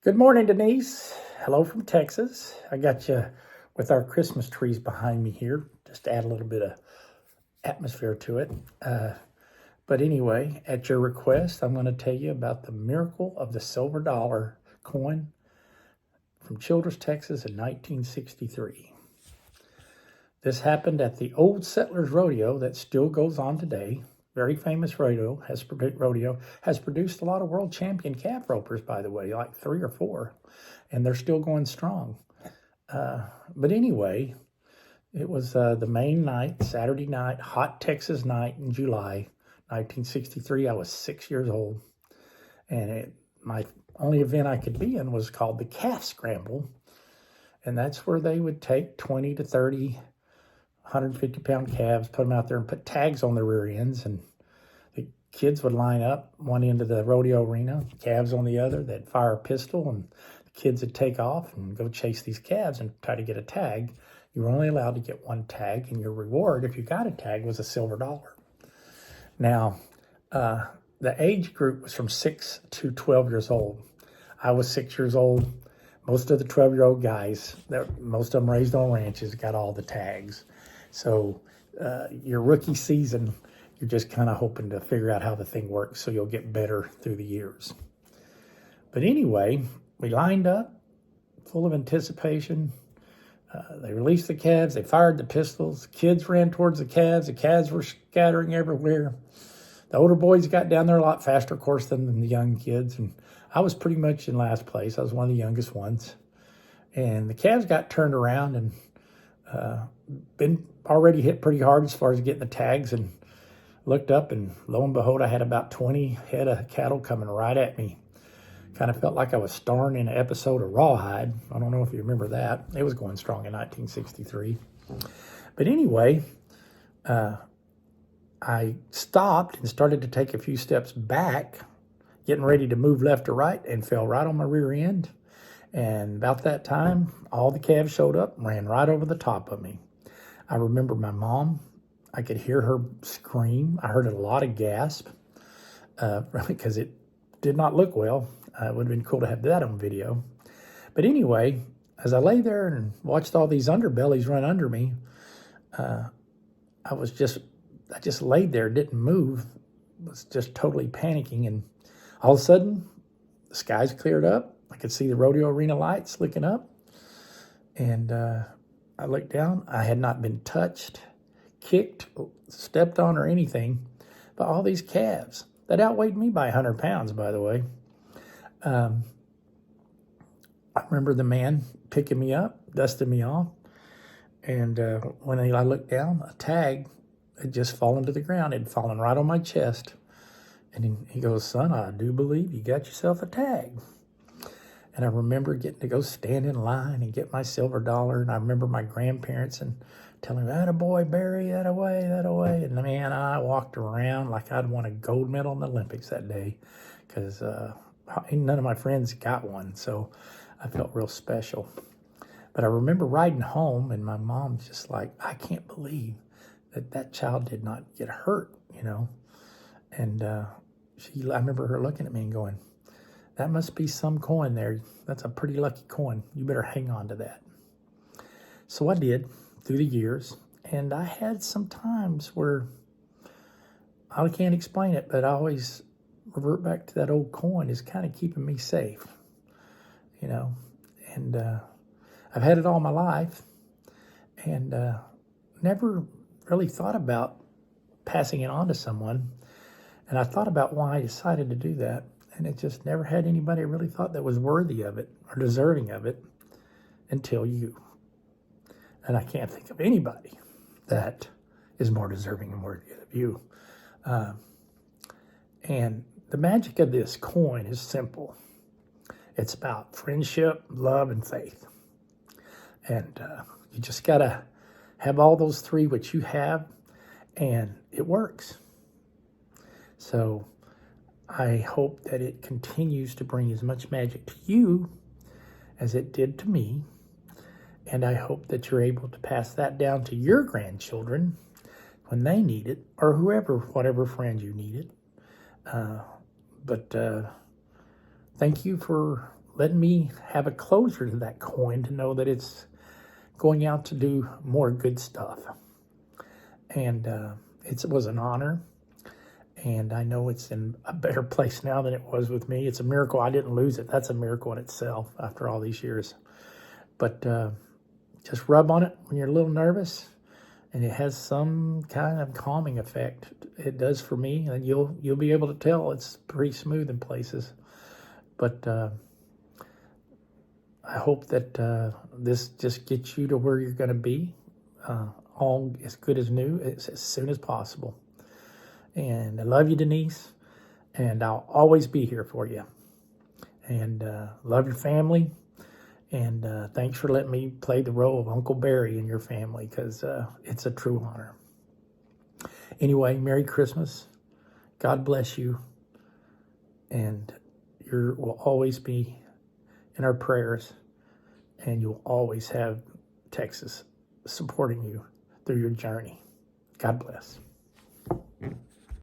Good morning, Denise. Hello from Texas. I got you with our Christmas trees behind me here, just to add a little bit of atmosphere to it. But anyway, at your request, I'm going to tell you about the miracle of the silver dollar coin from Childress, Texas in 1963. This happened at the Old Settlers Rodeo that still goes on today. Very famous rodeo has produced a lot of world champion calf ropers, by the way, like 3 or 4, and they're still going strong. But anyway, it was the main night, Saturday night, hot Texas night in July 1963. I was 6 years old, and my only event I could be in was called the Calf Scramble, and that's where they would take 20 to 30 150-pound calves, put them out there and put tags on their rear ends, and the kids would line up one end of the rodeo arena, calves on the other. They'd fire a pistol, and the kids would take off and go chase these calves and try to get a tag. You were only allowed to get one tag, and your reward, if you got a tag, was a silver dollar. Now, the age group was from 6 to 12 years old. I was 6 years old. Most of the 12-year-old guys, most of them raised on ranches, got all the tags. So your rookie season, you're just kind of hoping to figure out how the thing works so you'll get better through the years. But anyway, we lined up, full of anticipation. They released the calves. They fired the pistols. Kids ran towards the calves. The calves were scattering everywhere. The older boys got down there a lot faster, of course, than the young kids. And I was pretty much in last place. I was one of the youngest ones. And the calves got turned around and been already hit pretty hard as far as getting the tags, and looked up, and lo and behold, I had about 20 head of cattle coming right at me. Kind of felt like I was starring in an episode of Rawhide. I don't know if you remember that. It was going strong in 1963. But anyway, I stopped and started to take a few steps back, getting ready to move left or right, and fell right on my rear end. And about that time, all the calves showed up and ran right over the top of me. I remember my mom. I could hear her scream. I heard a lot of gasp, because it did not look well. It would have been cool to have that on video. But anyway, as I lay there and watched all these underbellies run under me, I just laid there, didn't move, was just totally panicking. And all of a sudden, the skies cleared up. I could see the rodeo arena lights looking up. And I looked down. I had not been touched, kicked, stepped on, or anything by all these calves that outweighed me by 100 pounds, by the way. I remember the man picking me up, dusting me off. And when I looked down, a tag had just fallen to the ground. It had fallen right on my chest. And he goes, "Son, I do believe you got yourself a tag." And I remember getting to go stand in line and get my silver dollar. And I remember my grandparents and telling me, "Attaboy, Barry, that away." And man, I walked around like I'd won a gold medal in the Olympics that day, because none of my friends got one. So I felt real special. But I remember riding home, and my mom's just like, "I can't believe that child did not get hurt, you know." And I remember her looking at me and going, "That must be some coin there. That's a pretty lucky coin. You better hang on to that." So I did through the years. And I had some times where I can't explain it, but I always revert back to that old coin is kind of keeping me safe, you know. And I've had it all my life, and never really thought about passing it on to someone. And I thought about why I decided to do that. And it just never had anybody really thought that was worthy of it or deserving of it until you. And I can't think of anybody that is more deserving and worthy of you. And the magic of this coin is simple. It's about friendship, love, and faith. And you just got to have all those three, which you have, and it works. So I hope that it continues to bring as much magic to you as it did to me. And I hope that you're able to pass that down to your grandchildren when they need it, or whatever friend you need it. But thank you for letting me have a closure to that coin to know that it's going out to do more good stuff. And it was an honor. And I know it's in a better place now than it was with me. It's a miracle I didn't lose it. That's a miracle in itself after all these years. But just rub on it when you're a little nervous, and it has some kind of calming effect. It does for me, and you'll be able to tell it's pretty smooth in places. But I hope that this just gets you to where you're going to be, all as good as new as soon as possible. And I love you, Denise, and I'll always be here for you. And love your family. And thanks for letting me play the role of Uncle Barry in your family, because it's a true honor. Anyway, Merry Christmas. God bless you. And you will always be in our prayers. And you'll always have Texas supporting you through your journey. God bless.